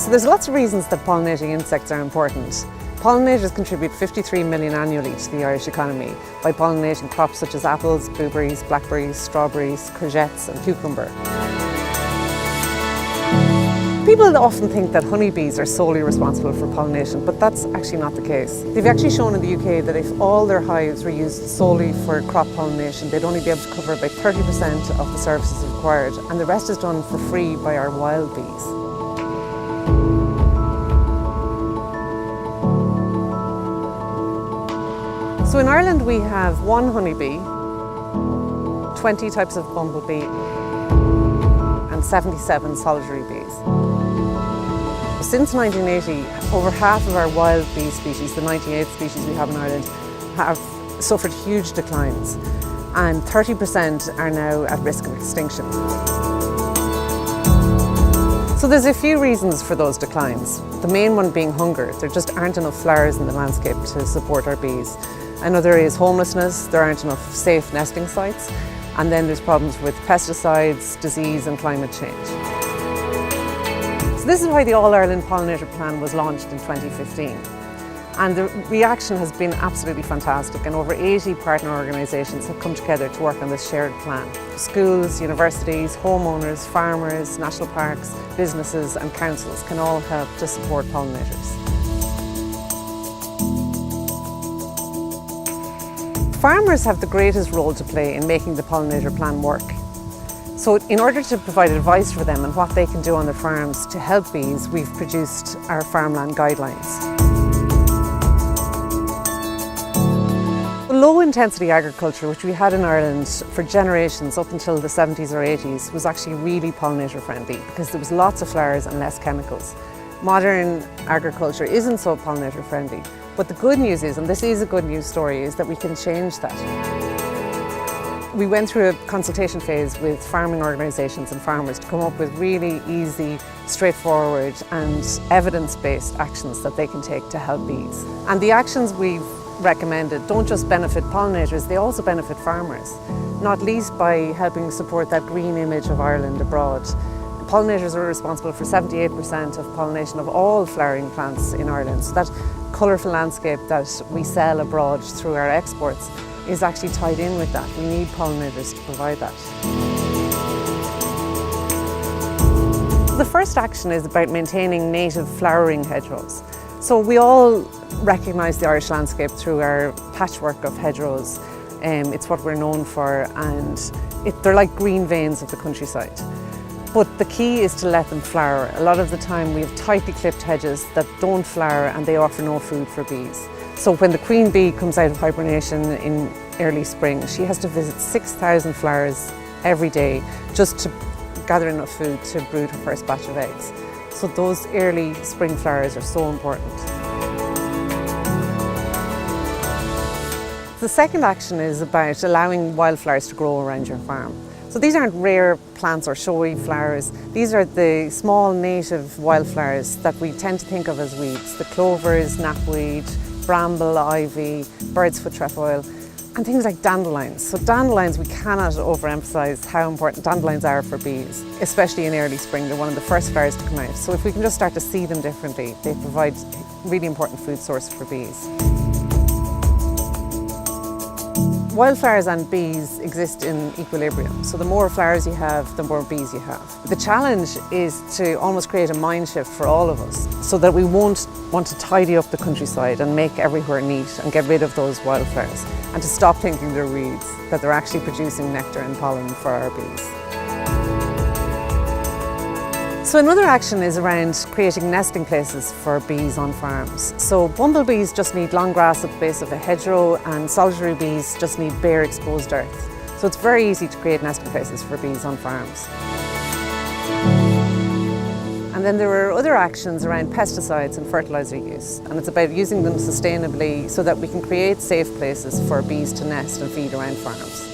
So there's lots of reasons that pollinating insects are important. Pollinators contribute 53 million annually to the Irish economy by pollinating crops such as apples, blueberries, blackberries, strawberries, courgettes and cucumber. People often think that honeybees are solely responsible for pollination, but that's actually not the case. They've actually shown in the UK that if all their hives were used solely for crop pollination, they'd only be able to cover about 30% of the services required, and the rest is done for free by our wild bees. So in Ireland we have one honeybee, 20 types of bumblebee and 77 solitary bees. Since 1980, over half of our wild bee species, the 98 species we have in Ireland, have suffered huge declines, and 30% are now at risk of extinction. So there's a few reasons for those declines. The main one being hunger. There just aren't enough flowers in the landscape to support our bees. Another is homelessness. There aren't enough safe nesting sites. And then there's problems with pesticides, disease and climate change. So this is why the All-Ireland Pollinator Plan was launched in 2015. And the reaction has been absolutely fantastic, and over 80 partner organisations have come together to work on this shared plan. Schools, universities, homeowners, farmers, national parks, businesses and councils can all help to support pollinators. Farmers have the greatest role to play in making the pollinator plan work. So in order to provide advice for them and what they can do on their farms to help bees, we've produced our Farmland guidelines. Low intensity agriculture, which we had in Ireland for generations up until the 70s or 80s, was actually really pollinator friendly because there was lots of flowers and less chemicals. Modern agriculture isn't so pollinator friendly. But the good news is, and this is a good news story, is that we can change that. We went through a consultation phase with farming organisations and farmers to come up with really easy, straightforward and evidence-based actions that they can take to help bees. And the actions we've recommended don't just benefit pollinators, they also benefit farmers, not least by helping support that green image of Ireland abroad. Pollinators are responsible for 78% of pollination of all flowering plants in Ireland. So that colourful landscape that we sell abroad through our exports is actually tied in with that. We need pollinators to provide that. The first action is about maintaining native flowering hedgerows. So we all recognise the Irish landscape through our patchwork of hedgerows. It's what we're known for, and they're like green veins of the countryside. But the key is to let them flower. A lot of the time we have tightly clipped hedges that don't flower and they offer no food for bees. So when the queen bee comes out of hibernation in early spring, she has to visit 6,000 flowers every day just to gather enough food to brood her first batch of eggs. So those early spring flowers are so important. The second action is about allowing wildflowers to grow around your farm. So these aren't rare plants or showy flowers. These are the small native wildflowers that we tend to think of as weeds. The clovers, knapweed, bramble, ivy, bird's foot trefoil, and things like dandelions. So dandelions, we cannot overemphasize how important dandelions are for bees, especially in early spring. They're one of the first flowers to come out. So if we can just start to see them differently, they provide really important food source for bees. Wildflowers and bees exist in equilibrium, so the more flowers you have, the more bees you have. The challenge is to almost create a mind shift for all of us so that we won't want to tidy up the countryside and make everywhere neat and get rid of those wildflowers, and to stop thinking they're weeds, that they're actually producing nectar and pollen for our bees. So another action is around creating nesting places for bees on farms. So bumblebees just need long grass at the base of a hedgerow, and solitary bees just need bare exposed earth. So it's very easy to create nesting places for bees on farms. And then there are other actions around pesticides and fertiliser use, and it's about using them sustainably so that we can create safe places for bees to nest and feed around farms.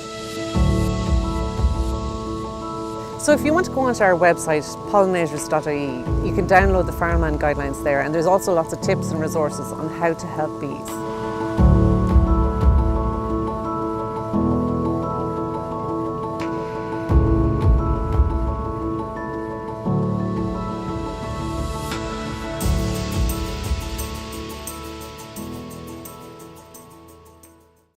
So if you want to go onto our website, pollinators.ie, you can download the Farmland guidelines there, and there's also lots of tips and resources on how to help bees.